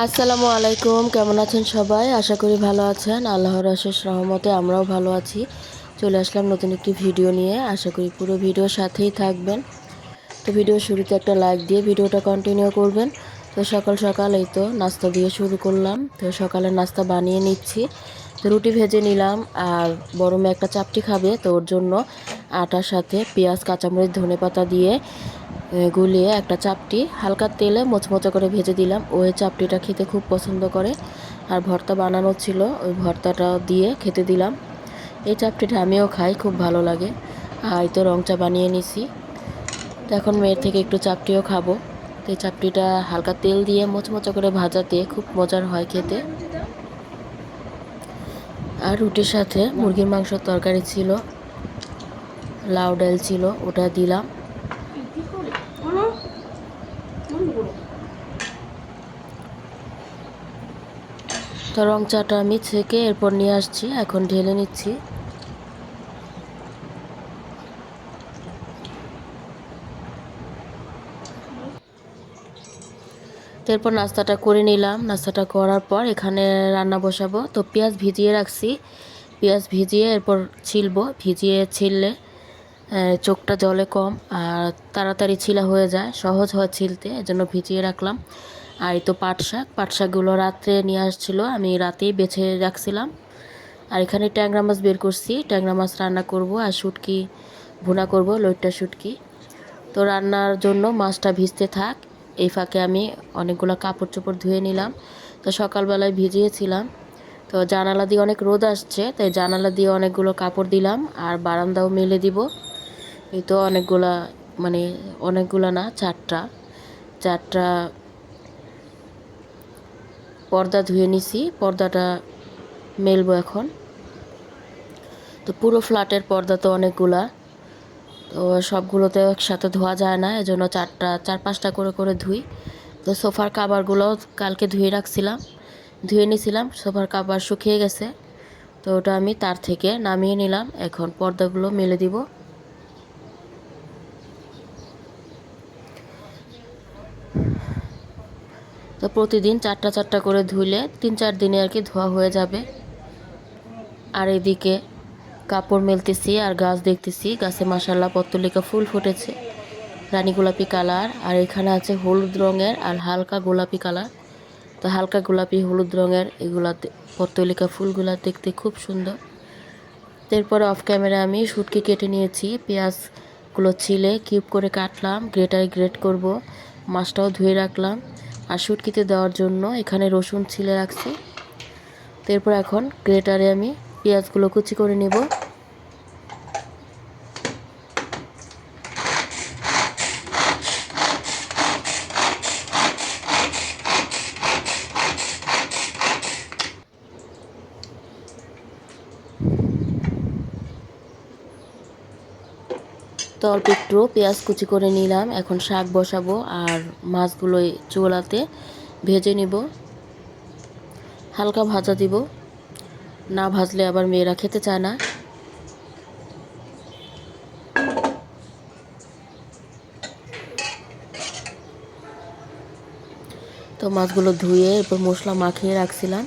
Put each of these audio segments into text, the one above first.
আসসালামু আলাইকুম, কেমন আছেন সবাই? আশা করি ভালো আছেন। আল্লাহর অশেষ রহমতে আমরাও ভালো আছি। চলে আসলাম নতুন একটি ভিডিও নিয়ে। আশা করি পুরো ভিডিওর সাথেই থাকবেন। তো ভিডিওর শুরুতে একটা লাইক দিয়ে ভিডিওটা কন্টিনিউ করবেন। তো সকাল সকাল এই তো নাস্তা দিয়ে শুরু করলাম। তো সকালের নাস্তা বানিয়ে নিচ্ছি। তো রুটি ভেজে নিলাম, আর বড় মেয়ে একটা চাপটি খাবে, তো ওর জন্য আটার সাথে পেঁয়াজ, কাঁচামরিচ, ধনেপাতা দিয়ে গুলিয়ে একটা চাপটি হালকা তেলে মোচমোচা করে ভেজে দিলাম। ওই চাপটিটা খেতে খুব পছন্দ করে। আর ভর্তা বানানো ছিল, ওই ভর্তাটা দিয়ে খেতে দিলাম। এই চাপটিটা আমিও খাই, খুব ভালো লাগে। আর এই তো রং চা বানিয়ে নিছি। তো এখন মেয়ের থেকে একটু চাপটিও খাবো। তো এই চাপটিটা হালকা তেল দিয়ে মোচমোচা করে ভাজাতে খুব মজার হয় খেতে। আর রুটির সাথে মুরগির মাংসের তরকারি ছিল, লাউ ডাল ছিল, ওটা দিলাম। তো রং চাটা আমি ছেঁকে এরপর নিয়ে আসছি, এখন ঢেলে নিচ্ছি। তো এরপর নাস্তাটা করে নিলাম। নাস্তাটা করার পর এখানে রান্না বসাবো। তো পেঁয়াজ ভিজিয়ে রাখছি, পেঁয়াজ ভিজিয়ে এরপর ছিলবো। ভিজিয়ে ছিললে চোখটা জলে কম আর তাড়াতাড়ি ছিলা হয়ে যায়, সহজ হয় ছিলতে, এজন্য ভিজিয়ে রাখলাম। আর এই তো পাট শাকগুলো রাত্রে নিয়ে আসছিলো, আমি রাতেই বেছে রাখছিলাম। আর এখানে ট্যাংরা মাছ বের করছি, ট্যাংরা মাছ রান্না করব আর শুটকি ভুনা করব, লইট্টা শুটকি। তো রান্নার জন্য মাছটা ভিজতে থাক, এই ফাঁকে আমি অনেকগুলো কাপড় চোপড় ধুয়ে নিলাম। তো সকালবেলায় ভিজিয়েছিলাম। তো জানালা দিয়ে অনেক রোদ আসছে, তাই জানালা দিয়ে অনেকগুলো কাপড় দিলাম, আর বারান্দাও মেলে দিব। এই তো অনেকগুলা না, চারটা চারটা পর্দা ধুয়ে নিছি, পর্দাটা মেলবো এখন। তো পুরো ফ্ল্যাটের পর্দা তো অনেকগুলা, তো সবগুলোতে একসাথে ধোয়া যায় না, এজন্য চার পাঁচটা করে করে ধুই। তো সোফার কাভারগুলোও কালকে ধুয়ে নিয়েছিলাম, সোফার কাভার শুকিয়ে গেছে। তো ওটা আমি তার থেকে নামিয়ে নিলাম, এখন পর্দাগুলো মেলে দিব। তো প্রতিদিন চারটা চারটা করে ধুইলে 3-4 দিনে আর কি ধোয়া হয়ে যাবে। আর এদিকে কাপড় মেলতেছি আর গাছ দেখতেছি, গাছে মাশাআল্লাহ পত্তলিকা ফুল ফুটেছে, রানী গোলাপি কালার। আর এখানে আছে হলুদ রঙের আর হালকা গোলাপি কালার। তো হালকা গোলাপি হলুদ রঙের এগুলাতে পত্তলিকা ফুলগুলা দেখতে খুব সুন্দর। এরপরে অফ ক্যামেরা আমি শুটকি কেটে নিয়েছি, পেঁয়াজগুলো ছিলে কিউব করে কাটলাম, গ্রেটারে গ্রেট করব। মাছটাও ধুয়ে রাখলাম। আর শুটকিতে দেওয়ার জন্য এখানে রসুন ছিলে রাখছি। তো এরপর এখন গ্রেটারে আমি পেঁয়াজগুলো কুচি করে নেব। তো অল্প একটু পেঁয়াজ কুচি করে নিলাম, এখন শাক বসাবো আর মাছগুলো চুলাতে ভেজে নিব। হালকা ভাজা দিব, না ভাজলে আবার মেয়েরা খেতে চায় না। তো মাছগুলো ধুয়ে এরপর মশলা মাখিয়ে রাখছিলাম।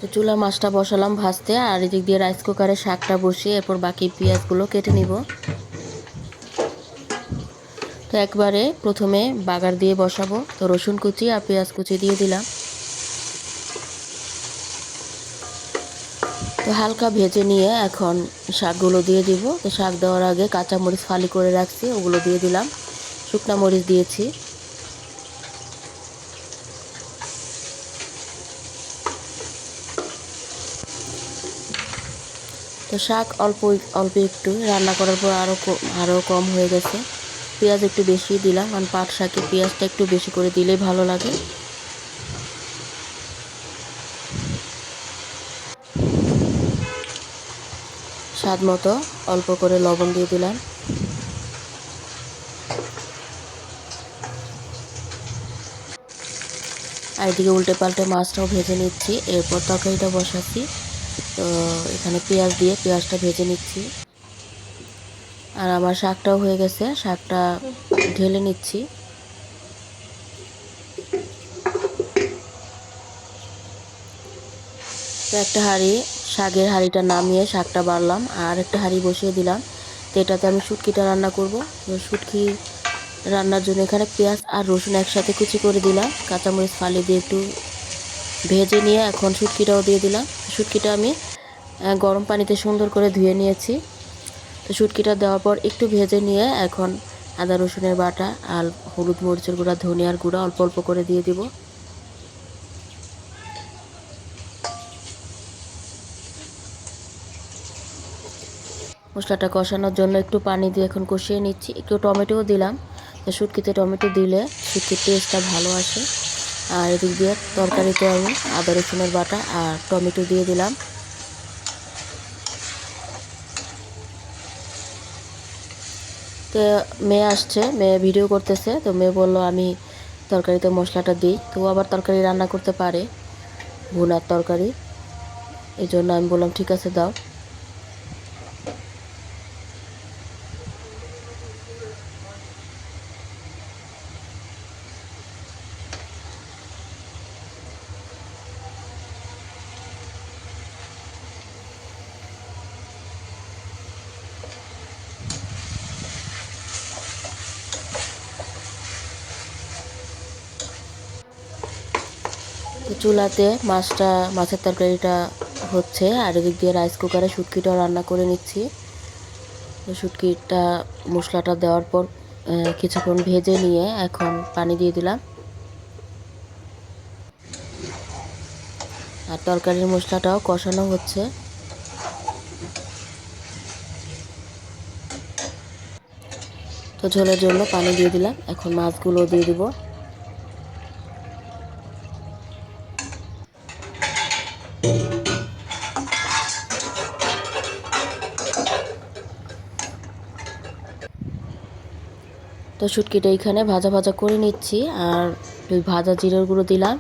তো চুলা মাছটা বসালাম ভাজতে, আর এদিক দিয়ে রাইস কুকারে শাকটা বসিয়ে এরপর বাকি পেঁয়াজগুলো কেটে নিব। তো একবারে প্রথমে বাগার দিয়ে বসাবো। তো রসুন কুচি আর পেঁয়াজ কুচি দিয়ে দিলাম। তো হালকা ভেজে নিয়ে এখন শাকগুলো দিয়ে দিব। তো শাক দেওয়ার আগে কাঁচামরিচ ফালি করে রাখছি, ওগুলো দিয়ে দিলাম। শুকনা মরিচ দিয়েছি। তো শাক অল্প অল্প একটু রান্না করার পর আরও কম হয়ে গেছে। পেঁয়াজ একটু বেশি দিলাম, কারণ পাট শাকে পেঁয়াজটা একটু বেশি করে দিলেই ভালো লাগে। স্বাদ মতো অল্প করে লবণ দিয়ে দিলাম। আর এদিকে উল্টে পাল্টে মাছটাও ভেজে নিচ্ছি। এরপর তরকারিটা বসাচ্ছি। তো এখানে পেঁয়াজ দিয়ে পেঁয়াজটা ভেজে নিচ্ছি। আর আমার শাকটাও হয়ে গেছে, শাকটা ঢেলে নিচ্ছি। তো একটা হাঁড়ি, শাকের হাঁড়িটা নামিয়ে শাকটা বাড়লাম, আর একটা হাঁড়ি বসিয়ে দিলাম। তো এটাতে আমি শুটকিটা রান্না করব। তো শুটকি রান্নার জন্য এখানে পেঁয়াজ আর রসুন একসাথে কুচি করে দিলাম, কাঁচামরিচ ফালি দিয়ে একটু ভেজে নিয়ে এখন শুটকিটাও দিয়ে দিলাম। শুটকিটা আমি গরম পানিতে সুন্দর করে ধুয়ে নিয়েছি। তো শুটকিটা দেওয়ার পর একটু ভেজে নিয়ে এখন আদা রসুনের বাটা আর হলুদ মরিচের গুঁড়া, ধনিয়ার গুঁড়া অল্প অল্প করে দিয়ে দিব। মশলাটা কষানোর জন্য একটু পানি দিয়ে এখন কষিয়ে নিচ্ছি। একটু টমেটোও দিলাম। তো শুটকিতে টমেটো দিলে শুটকির টেস্টটা ভালো আসে। আর এদিক দিয়ে তরকারিতে আমি আদা রসুনের বাটা আর টমেটো দিয়ে দিলাম। তো মেয়ে আসছে, মেয়ে ভিডিও করতেছে। তো মেয়ে বললো আমি তরকারিতে মশলাটা দিই। তো আবার তরকারি রান্না করতে পারে, ভুনার তরকারি। এই জন্য আমি বললাম ঠিক আছে দাও। তো চুলাতে মাছের তরকারিটা হচ্ছে, আর এদিক দিয়ে রাইস কুকারে শুটকিটাও রান্না করে নিচ্ছি। তো শুটকিটা মশলাটা দেওয়ার পর কিছুক্ষণ ভেজে নিয়ে এখন পানি দিয়ে দিলাম। আর তরকারির মশলাটাও কষানো হচ্ছে। তো ঝোলের জন্য পানি দিয়ে দিলাম, এখন মাছগুলো দিয়ে দিব। তো শুটকিটা এখানে ভাজা ভাজা করে নিচ্ছি, আর ওই ভাজা জিরের গুঁড়ো দিলাম।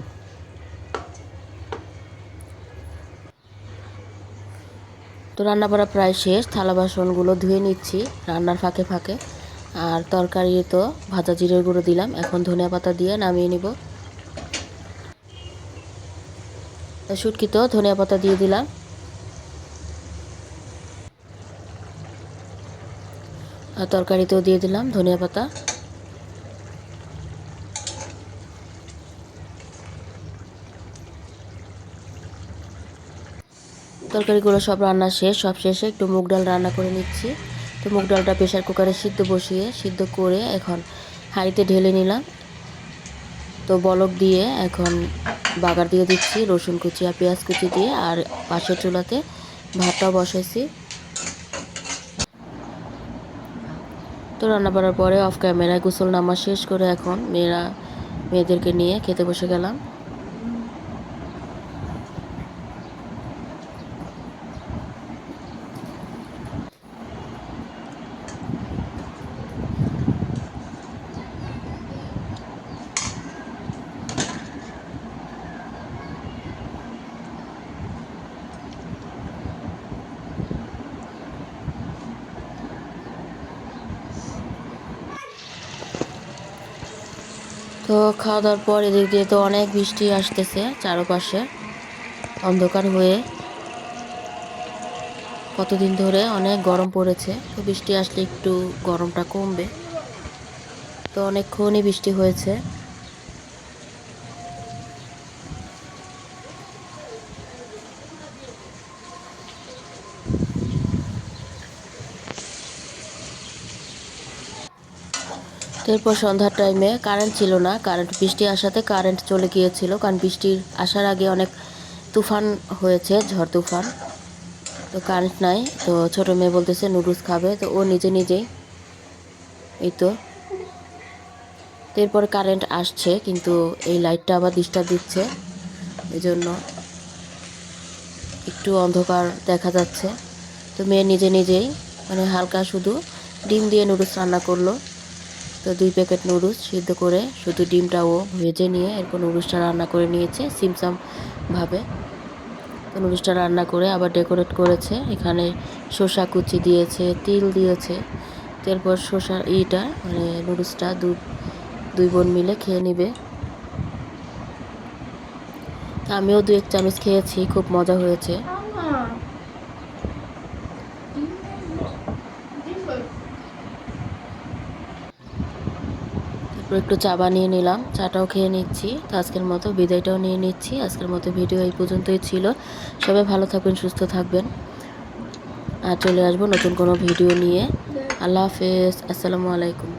তো রান্না করা প্রায় শেষ, থালা বাসনগুলো ধুয়ে নিচ্ছি রান্নার ফাঁকে ফাঁকে। আর তরকারি তো ভাজা জিরের গুঁড়ো দিলাম, এখন ধনিয়া পাতা দিয়ে নামিয়ে নিব। তো শুটকিতেও ধনিয়া পাতা দিয়ে দিলাম। আর তরকারিতেও দিয়ে দিলাম ধনিয়া পাতা। তরকারিগুলো সব রান্না শেষ, সব শেষে একটু মুগ ডাল রান্না করে নিচ্ছি। তো মুগ ডালটা প্রেসার কুকারে সিদ্ধ করে এখন হাঁড়িতে ঢেলে নিলাম। তো বলক দিয়ে এখন বাগার দিয়ে দিচ্ছি রসুন কুচি আর পেঁয়াজ কুচি দিয়ে, আর পাশের চুলাতে ভাতটাও বসাইছি। তো রান্না করার পরে অফ ক্যামেরায় গোসল নামা শেষ করে এখন মেয়েদেরকে নিয়ে খেতে বসে গেলাম। তো খাওয়া দাওয়ার পর এদিক দিয়ে তো অনেক বৃষ্টি আসতেছে, চারপাশে অন্ধকার হয়ে। কতদিন ধরে অনেক গরম পড়েছে, তো বৃষ্টি আসলে একটু গরমটা কমবে। তো অনেকক্ষণই বৃষ্টি হয়েছে। এরপর সন্ধ্যার টাইমে কারেন্ট ছিল না, বৃষ্টি আসাতে কারেন্ট চলে গিয়েছিল, কারণ বৃষ্টির আসার আগে অনেক তুফান হয়েছে, ঝড় তুফান। তো কারেন্ট নাই। তো ছোটো মেয়ে বলতেছে নুডলস খাবে, তো ও নিজেই এই তো। এরপরে কারেন্ট আসছে, কিন্তু এই লাইটটা আবার ডিস্টার্ব দিচ্ছে, এই জন্য একটু অন্ধকার দেখা যাচ্ছে। তো মেয়ে নিজেই মানে হালকা শুধু ডিম দিয়ে নুডলস রান্না করলো। তো তো 2 প্যাকেট নুডলস সিদ্ধ করে শুধু ডিমটাও ভেজে নিয়ে এরপর নুডলসটা রান্না করে নিয়েছে সিমসামভাবে। তো নুডলসটা রান্না করে আবার ডেকোরেট করেছে, এখানে শসা কুচি দিয়েছে, তিল দিয়েছে। তো এরপর শসার মানে নুডলসটা দুই বোন মিলে খেয়ে নিবে। তো আমিও 2-1 চামচ খেয়েছি, খুব মজা হয়েছে। তারপর একটু চা বানিয়ে নিলাম, চাটাও খেয়ে নিচ্ছি। তো আজকের মতো বিদায়টাও নিয়ে নিচ্ছি। আজকের মতো ভিডিও এই পর্যন্তই ছিল। সবাই ভালো থাকবেন, সুস্থ থাকবেন, আর চলে আসবো নতুন কোনো ভিডিও নিয়ে। আল্লাহ হাফেজ, আসসালামু আলাইকুম।